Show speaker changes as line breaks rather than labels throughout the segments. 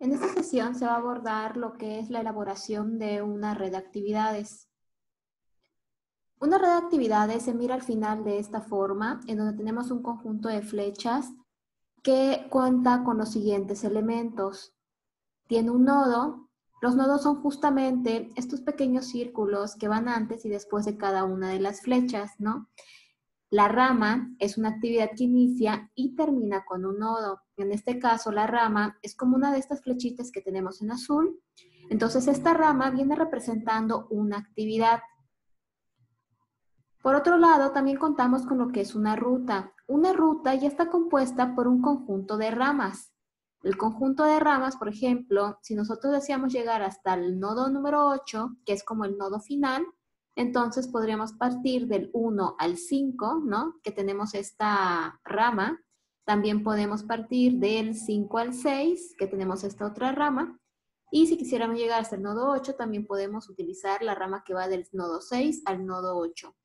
En esta sesión se va a abordar lo que es la elaboración de una red de actividades. Una red de actividades se mira al final de esta forma, en donde tenemos un conjunto de flechas que cuenta con los siguientes elementos. Tiene un nodo. Los nodos son justamente estos pequeños círculos que van antes y después de cada una de las flechas, ¿no? La rama es una actividad que inicia y termina con un nodo. En este caso, la rama es como una de estas flechitas que tenemos en azul. Entonces, esta rama viene representando una actividad. Por otro lado, también contamos con lo que es una ruta. Una ruta ya está compuesta por un conjunto de ramas. El conjunto de ramas, por ejemplo, si nosotros deseamos llegar hasta el nodo número 8, que es como el nodo final, entonces podríamos partir del 1 al 5, ¿no? Que tenemos esta rama. También podemos partir del 5 al 6, que tenemos esta otra rama. Y si quisiéramos llegar hasta el nodo 8, también podemos utilizar la rama que va del nodo 6 al nodo 8.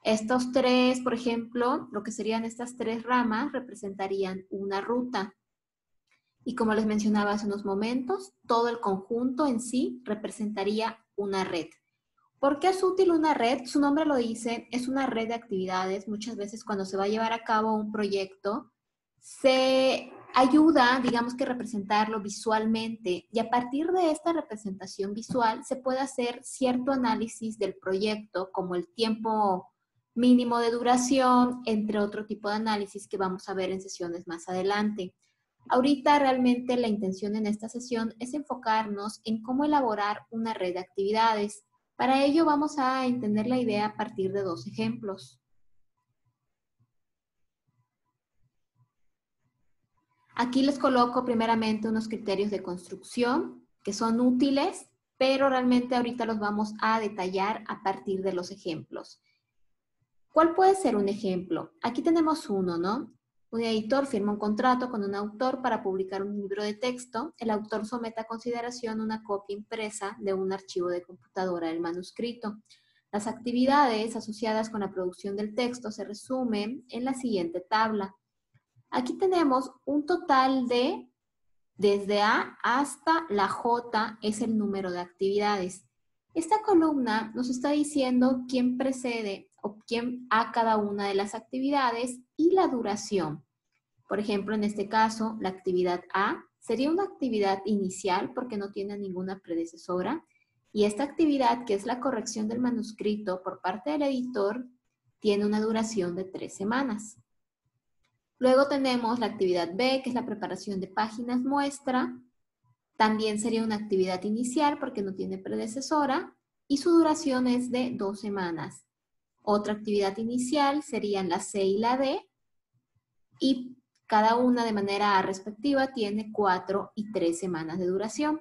Estos tres, por ejemplo, lo que serían estas tres ramas representarían una ruta. Y como les mencionaba hace unos momentos, todo el conjunto en sí representaría una red. ¿Por qué es útil una red? Su nombre lo dice, es una red de actividades. Muchas veces cuando se va a llevar a cabo un proyecto, se ayuda, digamos que representarlo visualmente. Y a partir de esta representación visual se puede hacer cierto análisis del proyecto, como el tiempo mínimo de duración, entre otro tipo de análisis que vamos a ver en sesiones más adelante. Ahorita realmente la intención en esta sesión es enfocarnos en cómo elaborar una red de actividades. Para ello vamos a entender la idea a partir de dos ejemplos. Aquí les coloco primeramente unos criterios de construcción que son útiles, pero realmente ahorita los vamos a detallar a partir de los ejemplos. ¿Cuál puede ser un ejemplo? Aquí tenemos uno, ¿no? Un editor firma un contrato con un autor para publicar un libro de texto. El autor somete a consideración una copia impresa de un archivo de computadora del manuscrito. Las actividades asociadas con la producción del texto se resumen en la siguiente tabla. Aquí tenemos un total de, desde A hasta la J, es el número de actividades. Esta columna nos está diciendo quién precede o quién a cada una de las actividades y la duración. Por ejemplo, en este caso, la actividad A sería una actividad inicial porque no tiene ninguna predecesora. Y esta actividad, que es la corrección del manuscrito por parte del editor, tiene una duración de 3 semanas. Luego tenemos la actividad B, que es la preparación de páginas muestra. También sería una actividad inicial porque no tiene predecesora y su duración es de 2 semanas. Otra actividad inicial serían la C y la D y cada una de manera respectiva tiene 4 y 3 semanas de duración.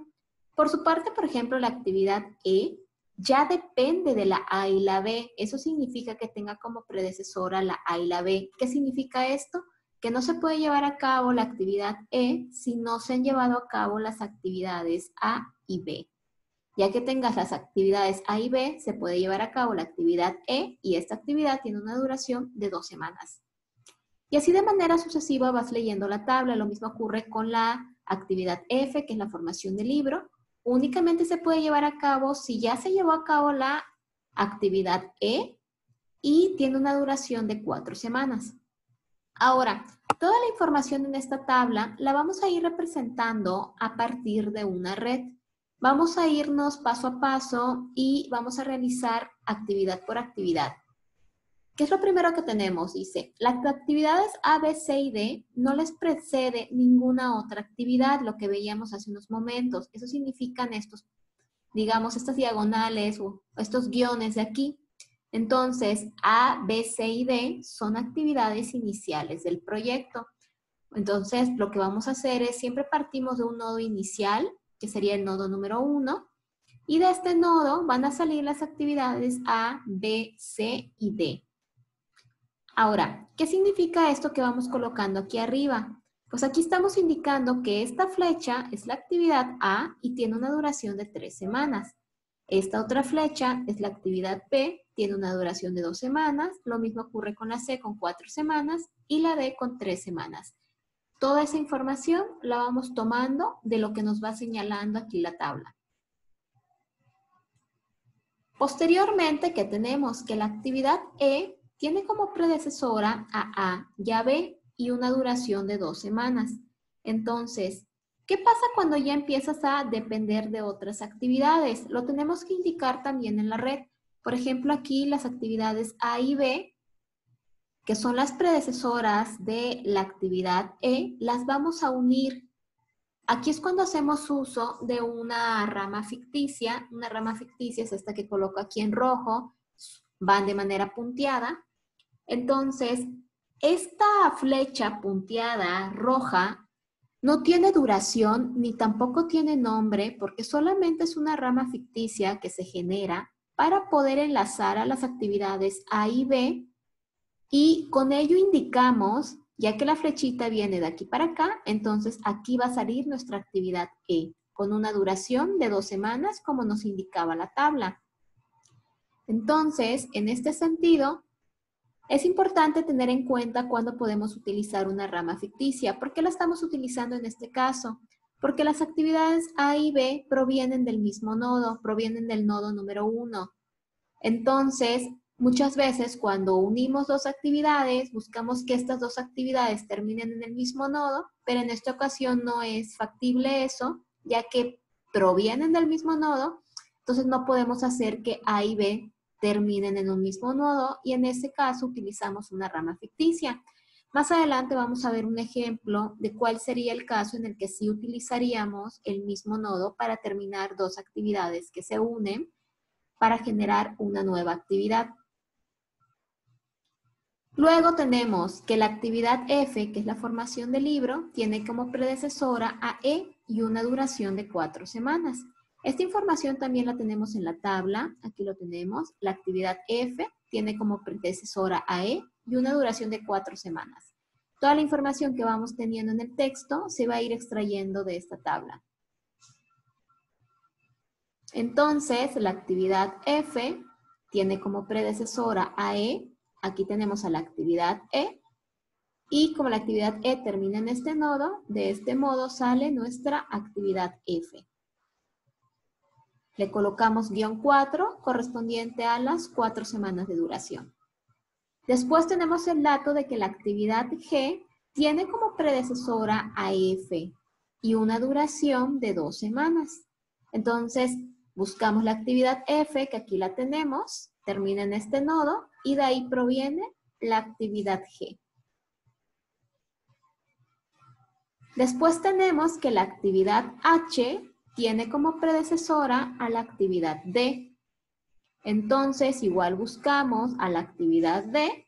Por su parte, por ejemplo, la actividad E ya depende de la A y la B. Eso significa que tenga como predecesora la A y la B. ¿Qué significa esto? Que no se puede llevar a cabo la actividad E si no se han llevado a cabo las actividades A y B. Ya que tengas las actividades A y B, se puede llevar a cabo la actividad E y esta actividad tiene una duración de 2 semanas. Y así de manera sucesiva vas leyendo la tabla. Lo mismo ocurre con la actividad F, que es la formación del libro. Únicamente se puede llevar a cabo si ya se llevó a cabo la actividad E y tiene una duración de 4 semanas. Ahora, toda la información en esta tabla la vamos a ir representando a partir de una red. Vamos a irnos paso a paso y vamos a realizar actividad por actividad. ¿Qué es lo primero que tenemos? Dice, las actividades A, B, C y D no les precede ninguna otra actividad, lo que veíamos hace unos momentos. Eso significan estos, digamos, estas diagonales o estos guiones de aquí. Entonces, A, B, C y D son actividades iniciales del proyecto. Entonces, lo que vamos a hacer es, siempre partimos de un nodo inicial, que sería el nodo número 1, y de este nodo van a salir las actividades A, B, C y D. Ahora, ¿qué significa esto que vamos colocando aquí arriba? Pues aquí estamos indicando que esta flecha es la actividad A y tiene una duración de 3 semanas. Esta otra flecha es la actividad B, tiene una duración de 2 semanas. Lo mismo ocurre con la C con 4 semanas y la D con 3 semanas. Toda esa información la vamos tomando de lo que nos va señalando aquí la tabla. Posteriormente, ¿qué tenemos? Que la actividad E tiene como predecesora a y a B y una duración de 2 semanas. Entonces, ¿qué pasa cuando ya empiezas a depender de otras actividades? Lo tenemos que indicar también en la red. Por ejemplo, aquí las actividades A y B, que son las predecesoras de la actividad E, las vamos a unir. Aquí es cuando hacemos uso de una rama ficticia. Una rama ficticia es esta que coloco aquí en rojo, van de manera punteada. Entonces, esta flecha punteada roja no tiene duración ni tampoco tiene nombre porque solamente es una rama ficticia que se genera para poder enlazar a las actividades A y B y con ello indicamos, ya que la flechita viene de aquí para acá, entonces aquí va a salir nuestra actividad E con una duración de 2 semanas como nos indicaba la tabla. Entonces, en este sentido, es importante tener en cuenta cuándo podemos utilizar una rama ficticia. ¿Por qué la estamos utilizando en este caso? Porque las actividades A y B provienen del mismo nodo, provienen del nodo número 1. Entonces, muchas veces cuando unimos dos actividades, buscamos que estas dos actividades terminen en el mismo nodo, pero en esta ocasión no es factible eso, ya que provienen del mismo nodo, entonces no podemos hacer que A y B terminen en un mismo nodo y en ese caso utilizamos una rama ficticia. Más adelante vamos a ver un ejemplo de cuál sería el caso en el que sí utilizaríamos el mismo nodo para terminar dos actividades que se unen para generar una nueva actividad. Luego tenemos que la actividad F, que es la formación del libro, tiene como predecesora a E y una duración de 4 semanas. Esta información también la tenemos en la tabla, aquí lo tenemos. La actividad F tiene como predecesora a E y una duración de 4 semanas. Toda la información que vamos teniendo en el texto se va a ir extrayendo de esta tabla. Entonces, la actividad F tiene como predecesora a E. Aquí tenemos a la actividad E. Y como la actividad E termina en este nodo, de este modo sale nuestra actividad F. Le colocamos -4 correspondiente a las 4 semanas de duración. Después tenemos el dato de que la actividad G tiene como predecesora a F y una duración de 2 semanas. Entonces, buscamos la actividad F, que aquí la tenemos, termina en este nodo, y de ahí proviene la actividad G. Después tenemos que la actividad H tiene como predecesora a la actividad D. Entonces, igual buscamos a la actividad D,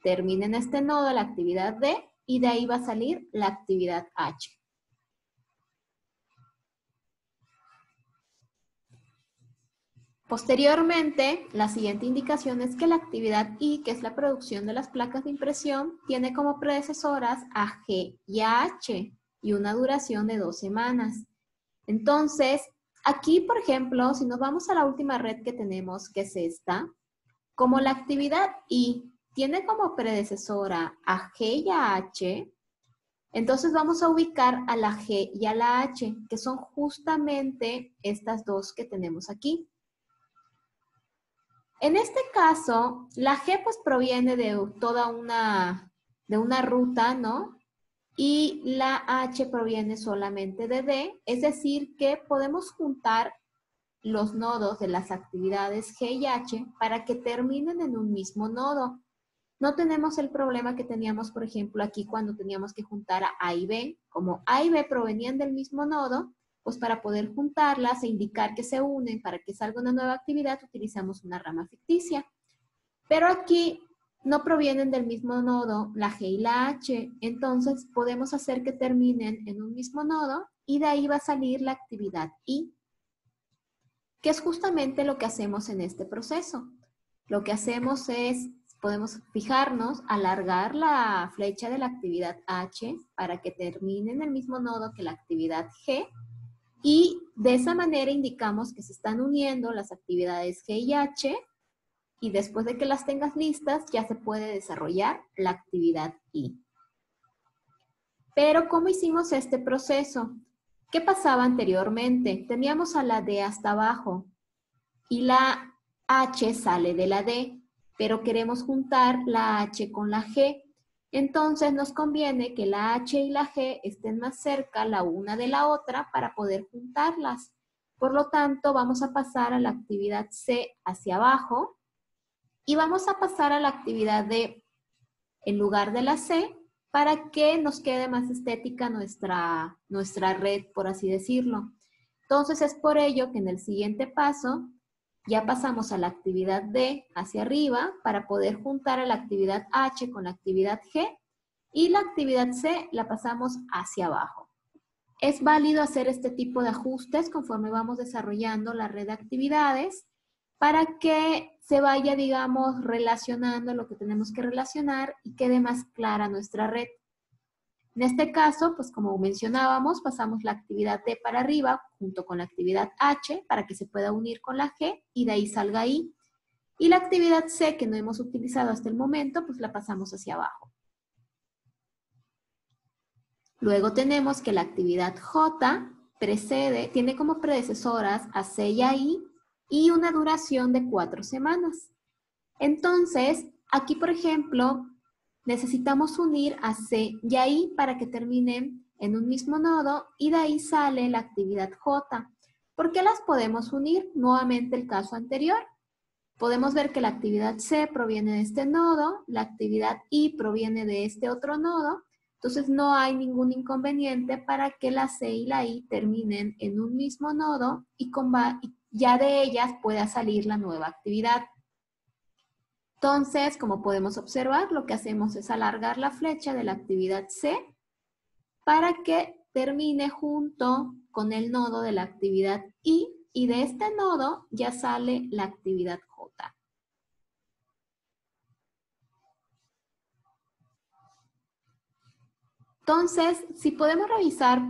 termina en este nodo la actividad D, y de ahí va a salir la actividad H. Posteriormente, la siguiente indicación es que la actividad I, que es la producción de las placas de impresión, tiene como predecesoras a G y a H y una duración de 2 semanas. Entonces, aquí, por ejemplo, si nos vamos a la última red que tenemos, que es esta, como la actividad I tiene como predecesora a G y a H, entonces vamos a ubicar a la G y a la H, que son justamente estas dos que tenemos aquí. En este caso, la G pues proviene de toda una ruta, ¿no? Y la H proviene solamente de D, es decir, que podemos juntar los nodos de las actividades G y H para que terminen en un mismo nodo. No tenemos el problema que teníamos, por ejemplo, aquí cuando teníamos que juntar a y B. Como A y B provenían del mismo nodo, pues para poder juntarlas e indicar que se unen para que salga una nueva actividad, utilizamos una rama ficticia. Pero aquí no provienen del mismo nodo la G y la H, entonces podemos hacer que terminen en un mismo nodo y de ahí va a salir la actividad I, que es justamente lo que hacemos en este proceso. Lo que hacemos es, podemos fijarnos, alargar la flecha de la actividad H para que termine en el mismo nodo que la actividad G, y de esa manera indicamos que se están uniendo las actividades G y H, y después de que las tengas listas ya se puede desarrollar la actividad I. Pero ¿cómo hicimos este proceso? ¿Qué pasaba anteriormente? Teníamos a la D hasta abajo y la H sale de la D, pero queremos juntar la H con la G. Entonces nos conviene que la H y la G estén más cerca la una de la otra para poder juntarlas. Por lo tanto, vamos a pasar a la actividad C hacia abajo y vamos a pasar a la actividad D en lugar de la C para que nos quede más estética nuestra red, por así decirlo. Entonces es por ello que en el siguiente paso ya pasamos a la actividad D hacia arriba para poder juntar a la actividad H con la actividad G y la actividad C la pasamos hacia abajo. Es válido hacer este tipo de ajustes conforme vamos desarrollando la red de actividades para que se vaya, digamos, relacionando lo que tenemos que relacionar y quede más clara nuestra red. En este caso, pues como mencionábamos, pasamos la actividad D para arriba junto con la actividad H para que se pueda unir con la G y de ahí salga I. Y la actividad C que no hemos utilizado hasta el momento, pues la pasamos hacia abajo. Luego tenemos que la actividad J tiene como predecesoras a C y a I y una duración de 4 semanas. Entonces, aquí por ejemplo, necesitamos unir a C y a I para que terminen en un mismo nodo y de ahí sale la actividad J. ¿Por qué las podemos unir? Nuevamente el caso anterior. Podemos ver que la actividad C proviene de este nodo, la actividad I proviene de este otro nodo, entonces no hay ningún inconveniente para que la C y la I terminen en un mismo nodo y ya de ellas pueda salir la nueva actividad. Entonces, como podemos observar, lo que hacemos es alargar la flecha de la actividad C para que termine junto con el nodo de la actividad I y de este nodo ya sale la actividad J. Entonces, si podemos revisar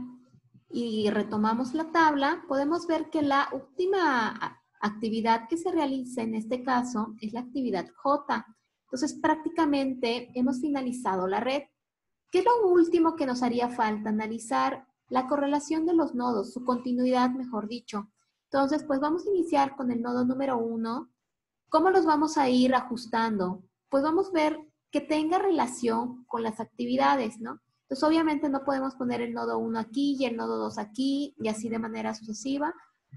y retomamos la tabla, podemos ver que la última actividad que se realiza en este caso es la actividad J. Entonces, prácticamente hemos finalizado la red. ¿Qué es lo último que nos haría falta? Analizar la correlación de los nodos, su continuidad, mejor dicho. Entonces, pues vamos a iniciar con el nodo número 1. ¿Cómo los vamos a ir ajustando? Pues vamos a ver que tenga relación con las actividades, ¿no? Entonces, obviamente no podemos poner el nodo 1 aquí y el nodo 2 aquí y así de manera sucesiva.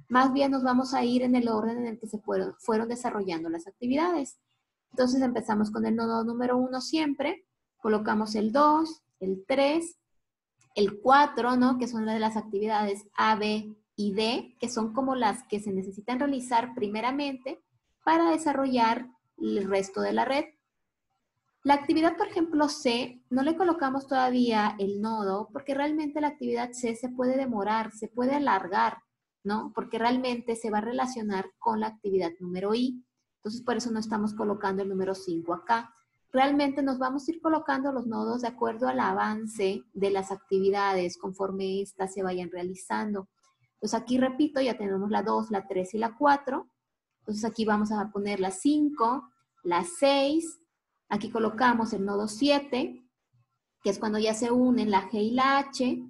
Más bien nos vamos a ir en el orden en el que se fueron desarrollando las actividades. Entonces, empezamos con el nodo número 1 siempre. Colocamos el 2, el 3, el 4, ¿no? Que son las de las actividades A, B y D, que son como las que se necesitan realizar primeramente para desarrollar el resto de la red. La actividad, por ejemplo, C, no le colocamos todavía el nodo porque realmente la actividad C se puede demorar, se puede alargar, ¿no? Porque realmente se va a relacionar con la actividad número I. Entonces, por eso no estamos colocando el número 5 acá. Realmente nos vamos a ir colocando los nodos de acuerdo al avance de las actividades conforme éstas se vayan realizando. Entonces, aquí repito, ya tenemos la 2, la 3 y la 4. Entonces, aquí vamos a poner la 5, la 6. Aquí colocamos el nodo 7, que es cuando ya se unen la G y la H.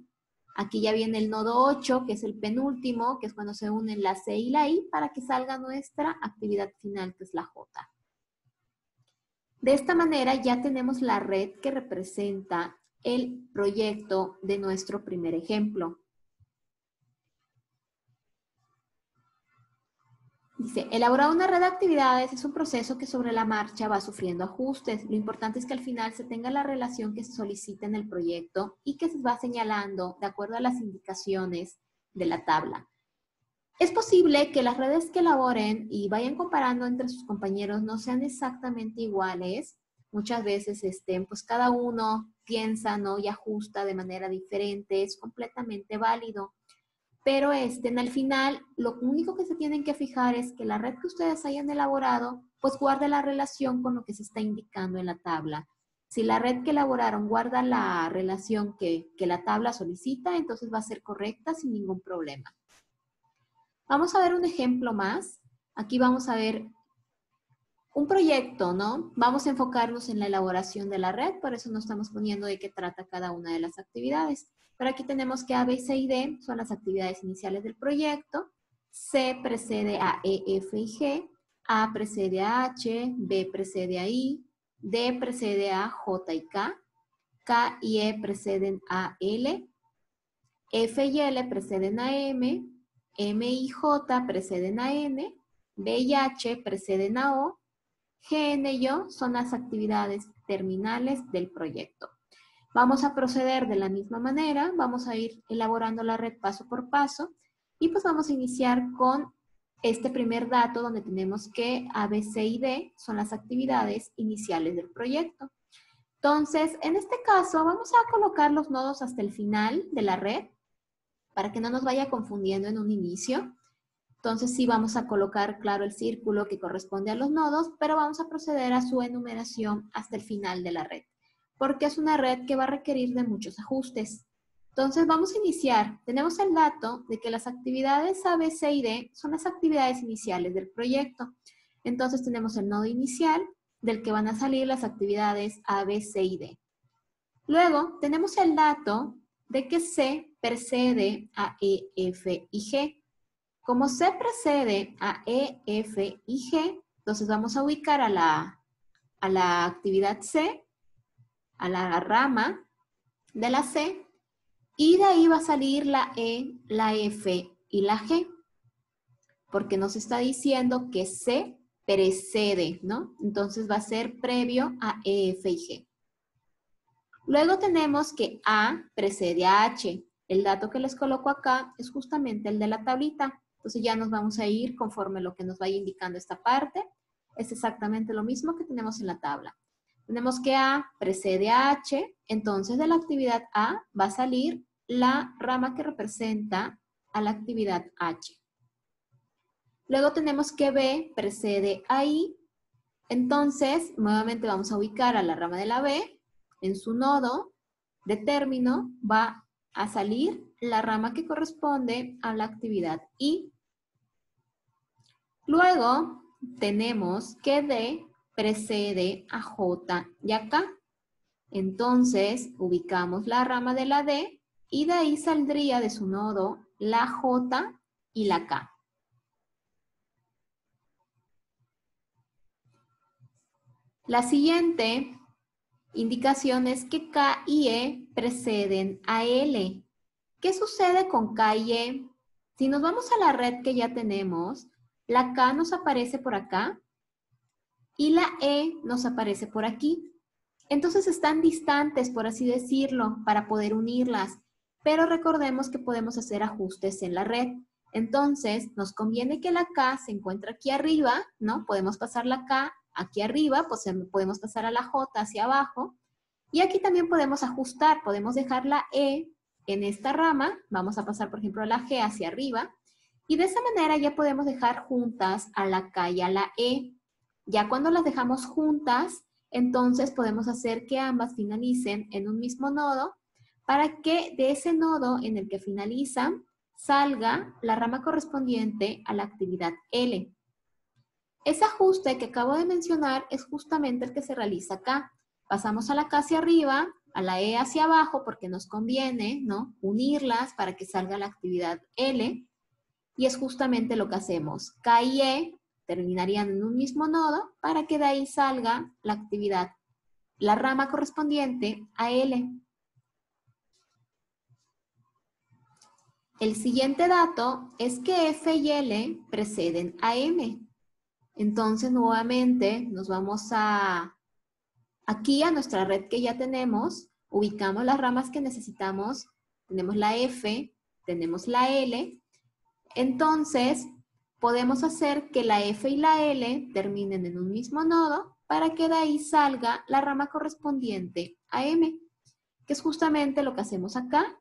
Aquí ya viene el nodo 8, que es el penúltimo, que es cuando se unen la C y la I, para que salga nuestra actividad final, que es la J. De esta manera ya tenemos la red que representa el proyecto de nuestro primer ejemplo. Dice, elaborar una red de actividades es un proceso que sobre la marcha va sufriendo ajustes. Lo importante es que al final se tenga la relación que se solicita en el proyecto y que se va señalando de acuerdo a las indicaciones de la tabla. Es posible que las redes que elaboren y vayan comparando entre sus compañeros no sean exactamente iguales. Muchas veces pues cada uno piensa, ¿no? Y ajusta de manera diferente. Es completamente válido. Pero al final, lo único que se tienen que fijar es que la red que ustedes hayan elaborado, pues guarde la relación con lo que se está indicando en la tabla. Si la red que elaboraron guarda la relación que la tabla solicita, entonces va a ser correcta sin ningún problema. Vamos a ver un ejemplo más. Aquí vamos a ver un proyecto, ¿no? Vamos a enfocarnos en la elaboración de la red, por eso no estamos poniendo de qué trata cada una de las actividades. Pero aquí tenemos que A, B, C y D son las actividades iniciales del proyecto. C precede a E, F y G. A precede a H, B precede a I, D precede a J y K y E preceden a L, F y L preceden a M, M y J preceden a N, B y H preceden a O, G, N y O son las actividades terminales del proyecto. Vamos a proceder de la misma manera, vamos a ir elaborando la red paso por paso y pues vamos a iniciar con este primer dato donde tenemos que A, B, C y D son las actividades iniciales del proyecto. Entonces, en este caso vamos a colocar los nodos hasta el final de la red para que no nos vaya confundiendo en un inicio. Entonces sí vamos a colocar, claro, el círculo que corresponde a los nodos, pero vamos a proceder a su enumeración hasta el final de la red, porque es una red que va a requerir de muchos ajustes. Entonces vamos a iniciar. Tenemos el dato de que las actividades A, B, C y D son las actividades iniciales del proyecto. Entonces tenemos el nodo inicial del que van a salir las actividades A, B, C y D. Luego tenemos el dato de que C precede a E, F y G. Como C precede a E, F y G, entonces vamos a ubicar a la actividad C, a la rama de la C, y de ahí va a salir la E, la F y la G, porque nos está diciendo que C precede, ¿no? Entonces va a ser previo a E, F y G. Luego tenemos que A precede a H. El dato que les coloco acá es justamente el de la tablita. Entonces ya nos vamos a ir conforme lo que nos vaya indicando esta parte. Es exactamente lo mismo que tenemos en la tabla. Tenemos que A precede a H, entonces de la actividad A va a salir la rama que representa a la actividad H. Luego tenemos que B precede a I, entonces nuevamente vamos a ubicar a la rama de la B, en su nodo de término va a salir la rama que corresponde a la actividad I. Luego tenemos que D precede a J y a K. Entonces, ubicamos la rama de la D y de ahí saldría de su nodo la J y la K. La siguiente indicación es que K y E preceden a L. ¿Qué sucede con K y E? Si nos vamos a la red que ya tenemos, la K nos aparece por acá y la E nos aparece por aquí. Entonces están distantes, por así decirlo, para poder unirlas, pero recordemos que podemos hacer ajustes en la red. Entonces, nos conviene que la K se encuentre aquí arriba, ¿no? Podemos pasar la K aquí arriba, pues podemos pasar a la J hacia abajo. Y aquí también podemos ajustar, podemos dejar la E en esta rama, vamos a pasar, por ejemplo, a la G hacia arriba, y de esa manera ya podemos dejar juntas a la K y a la E. Ya cuando las dejamos juntas, entonces podemos hacer que ambas finalicen en un mismo nodo para que de ese nodo en el que finalizan salga la rama correspondiente a la actividad L. Ese ajuste que acabo de mencionar es justamente el que se realiza acá. Pasamos a la K hacia arriba, a la E hacia abajo porque nos conviene, ¿no? Unirlas para que salga la actividad L. Y es justamente lo que hacemos. K y E terminarían en un mismo nodo para que de ahí salga la actividad, la rama correspondiente a L. El siguiente dato es que F y L preceden a M. Entonces, nuevamente, nos vamos aquí a nuestra red que ya tenemos, ubicamos las ramas que necesitamos, tenemos la F, tenemos la L, entonces podemos hacer que la F y la L terminen en un mismo nodo para que de ahí salga la rama correspondiente a M, que es justamente lo que hacemos acá.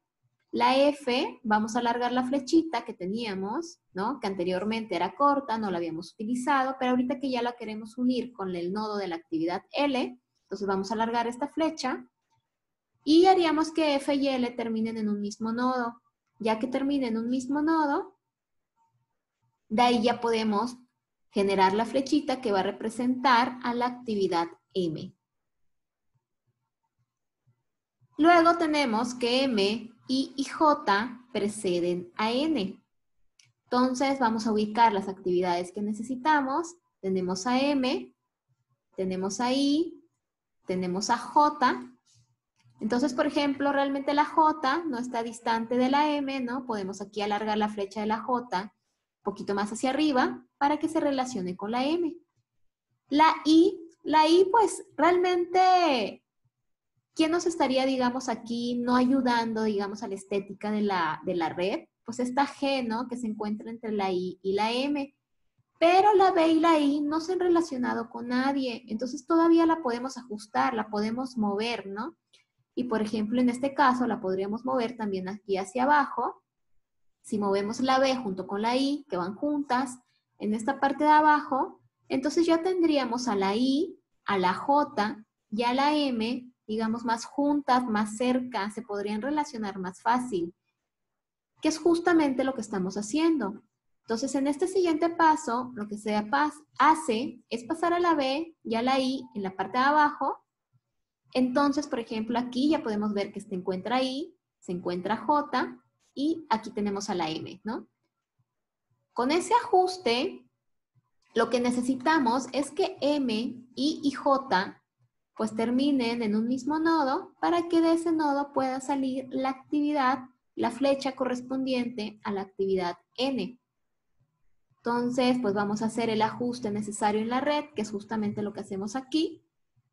La F, vamos a alargar la flechita que teníamos, ¿no? Que anteriormente era corta, no la habíamos utilizado, pero ahorita que ya la queremos unir con el nodo de la actividad L, entonces vamos a alargar esta flecha y haríamos que F y L terminen en un mismo nodo. Ya que terminen en un mismo nodo, de ahí ya podemos generar la flechita que va a representar a la actividad M. Luego tenemos que M, I y J preceden a N. Entonces vamos a ubicar las actividades que necesitamos. Tenemos a M, tenemos a I, tenemos a J. Entonces, por ejemplo, realmente la J no está distante de la M, ¿no? Podemos aquí alargar la flecha de la J un poquito más hacia arriba para que se relacione con la M. La I pues realmente, ¿quién nos estaría, digamos, aquí no ayudando, digamos, a la estética de la red? Pues esta G, ¿no? Que se encuentra entre la I y la M. Pero la B y la I no se han relacionado con nadie. Entonces todavía la podemos ajustar, la podemos mover, ¿no? Y por ejemplo, en este caso la podríamos mover también aquí hacia abajo. Si movemos la B junto con la I, que van juntas, en esta parte de abajo, entonces ya tendríamos a la I, a la J y a la M, digamos, más juntas, más cerca, se podrían relacionar más fácil, que es justamente lo que estamos haciendo. Entonces, en este siguiente paso, lo que se hace es pasar a la B y a la I en la parte de abajo. Entonces, por ejemplo, aquí ya podemos ver que se encuentra I, se encuentra J y aquí tenemos a la M, ¿no? Con ese ajuste, lo que necesitamos es que M, I y J pues terminen en un mismo nodo para que de ese nodo pueda salir la actividad, la flecha correspondiente a la actividad N. Entonces, pues vamos a hacer el ajuste necesario en la red, que es justamente lo que hacemos aquí.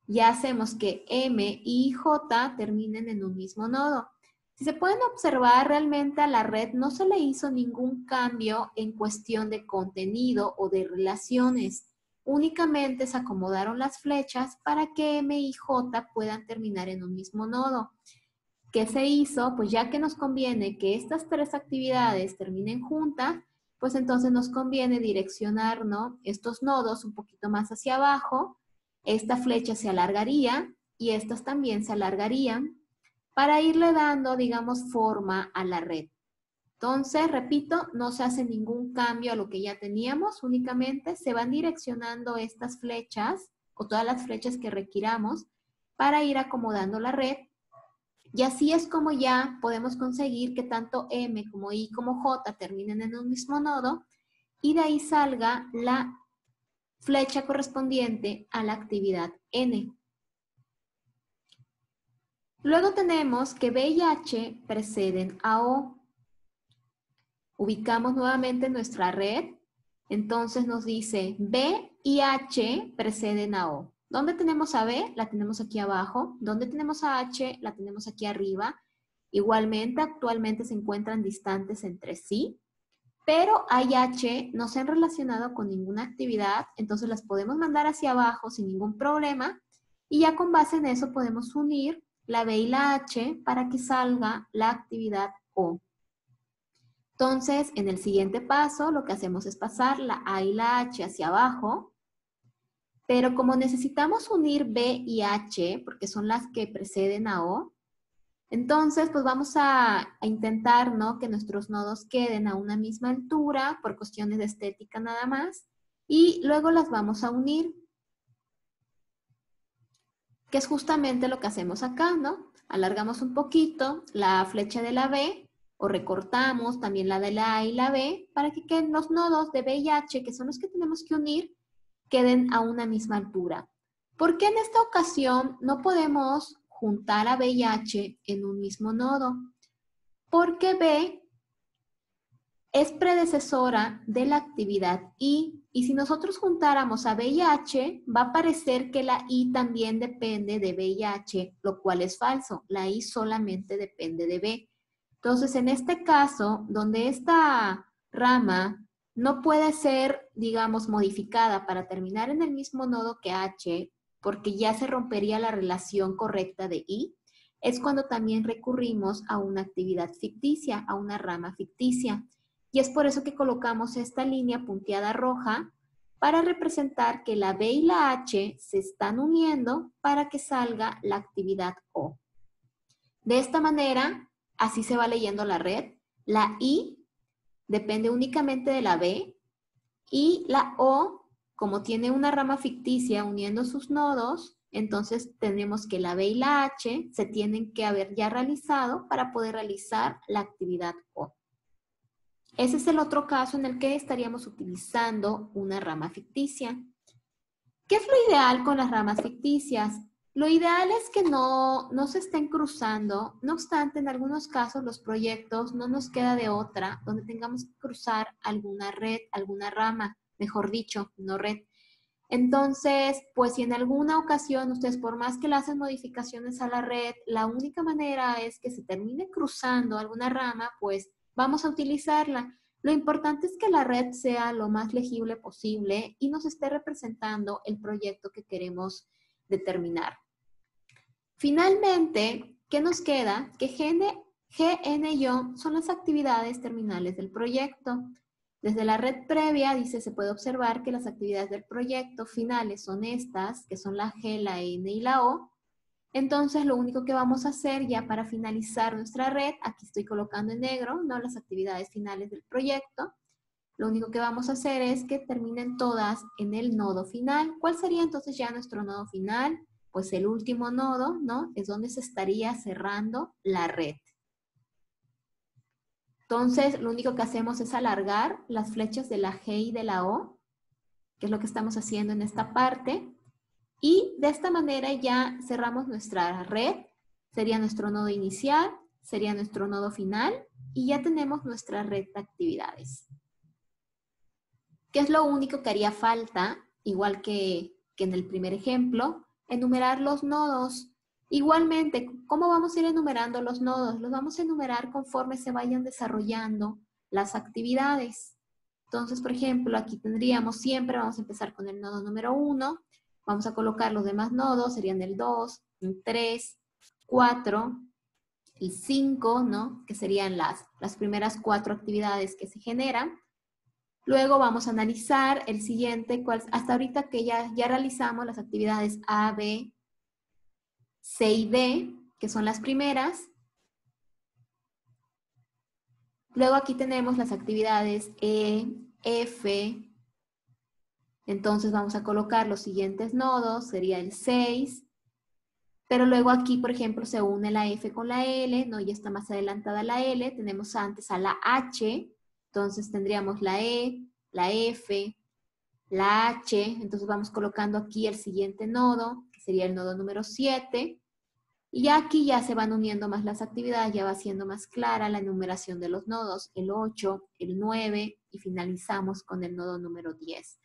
Ya hacemos que M, I y J terminen en un mismo nodo. Si se pueden observar, realmente a la red no se le hizo ningún cambio en cuestión de contenido o de relaciones. Únicamente se acomodaron las flechas para que M y J puedan terminar en un mismo nodo. ¿Qué se hizo? Pues ya que nos conviene que estas tres actividades terminen juntas, pues entonces nos conviene direccionar, ¿no?, estos nodos un poquito más hacia abajo. Esta flecha se alargaría y estas también se alargarían para irle dando, digamos, forma a la red. Entonces, repito, no se hace ningún cambio a lo que ya teníamos, únicamente se van direccionando estas flechas o todas las flechas que requiramos para ir acomodando la red. Y así es como ya podemos conseguir que tanto M como I como J terminen en un mismo nodo y de ahí salga la flecha correspondiente a la actividad N. Luego tenemos que B y H preceden a O. Ubicamos nuevamente nuestra red. Entonces nos dice B y H preceden a O. ¿Dónde tenemos a B? La tenemos aquí abajo. ¿Dónde tenemos a H? La tenemos aquí arriba. Igualmente, actualmente se encuentran distantes entre sí. Pero A y H no se han relacionado con ninguna actividad, entonces las podemos mandar hacia abajo sin ningún problema y ya con base en eso podemos unir la B y la H para que salga la actividad O. Entonces, en el siguiente paso lo que hacemos es pasar la A y la H hacia abajo, pero como necesitamos unir B y H, porque son las que preceden a O, entonces, pues vamos a intentar, ¿no?, que nuestros nodos queden a una misma altura por cuestiones de estética nada más. Y luego las vamos a unir, que es justamente lo que hacemos acá, ¿no? Alargamos un poquito la flecha de la B o recortamos también la de la A y la B para que queden los nodos de B y H, que son los que tenemos que unir, queden a una misma altura. ¿Por qué en esta ocasión no podemos juntar a B y H en un mismo nodo? Porque B es predecesora de la actividad I, y si nosotros juntáramos a B y H, va a parecer que la I también depende de B y H, lo cual es falso. La I solamente depende de B. Entonces, en este caso, donde esta rama no puede ser, digamos, modificada para terminar en el mismo nodo que H, porque ya se rompería la relación correcta de I, es cuando también recurrimos a una actividad ficticia, a una rama ficticia. Y es por eso que colocamos esta línea punteada roja para representar que la B y la H se están uniendo para que salga la actividad O. De esta manera, así se va leyendo la red. La I depende únicamente de la B y la O como tiene una rama ficticia uniendo sus nodos, entonces tenemos que la B y la H se tienen que haber ya realizado para poder realizar la actividad O. Ese es el otro caso en el que estaríamos utilizando una rama ficticia. ¿Qué es lo ideal con las ramas ficticias? Lo ideal es que no se estén cruzando. No obstante, en algunos casos los proyectos no nos queda de otra, donde tengamos que cruzar alguna red, alguna rama, mejor dicho, no red. Entonces, pues si en alguna ocasión ustedes, por más que le hacen modificaciones a la red, la única manera es que se termine cruzando alguna rama, pues vamos a utilizarla. Lo importante es que la red sea lo más legible posible y nos esté representando el proyecto que queremos determinar. Finalmente, ¿qué nos queda? Que GN y O son las actividades terminales del proyecto. Desde la red previa, dice, se puede observar que las actividades del proyecto finales son estas, que son la G, la N y la O. Entonces, lo único que vamos a hacer ya para finalizar nuestra red, aquí estoy colocando en negro, ¿no?, las actividades finales del proyecto. Lo único que vamos a hacer es que terminen todas en el nodo final. ¿Cuál sería entonces ya nuestro nodo final? Pues el último nodo, ¿no?, es donde se estaría cerrando la red. Entonces, lo único que hacemos es alargar las flechas de la G y de la O, que es lo que estamos haciendo en esta parte. Y de esta manera ya cerramos nuestra red. Sería nuestro nodo inicial, sería nuestro nodo final, y ya tenemos nuestra red de actividades. ¿Qué es lo único que haría falta? Igual que en el primer ejemplo, enumerar los nodos. Igualmente, ¿cómo vamos a ir enumerando los nodos? Los vamos a enumerar conforme se vayan desarrollando las actividades. Entonces, por ejemplo, aquí tendríamos siempre, vamos a empezar con el nodo número 1, vamos a colocar los demás nodos, serían el 2, el 3, 4, el 5, ¿no?, que serían las primeras 4 actividades que se generan. Luego vamos a analizar el siguiente, hasta ahorita que ya realizamos las actividades A, B, C y D, que son las primeras. Luego aquí tenemos las actividades E, F. Entonces vamos a colocar los siguientes nodos, sería el 6. Pero luego aquí, por ejemplo, se une la F con la L, ¿no? Ya está más adelantada la L. Tenemos antes a la H. Entonces tendríamos la E, la F, la H. Entonces vamos colocando aquí el siguiente nodo, que sería el nodo número 7. Y ya aquí ya se van uniendo más las actividades, ya va siendo más clara la enumeración de los nodos, el 8, el 9, y finalizamos con el nodo número 10.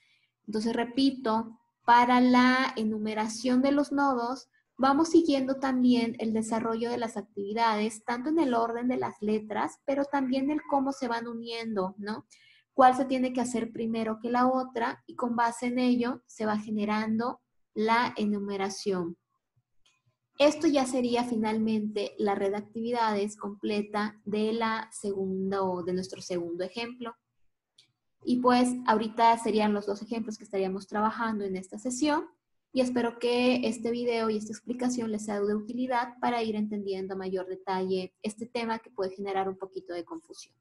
Entonces, repito, para la enumeración de los nodos, vamos siguiendo también el desarrollo de las actividades, tanto en el orden de las letras, pero también el cómo se van uniendo, ¿no? Cuál se tiene que hacer primero que la otra, y con base en ello se va generando la enumeración. Esto ya sería finalmente la red de actividades completa de de nuestro segundo ejemplo. Y pues ahorita serían los 2 ejemplos que estaríamos trabajando en esta sesión, y espero que este video y esta explicación les sea de utilidad para ir entendiendo a mayor detalle este tema que puede generar un poquito de confusión.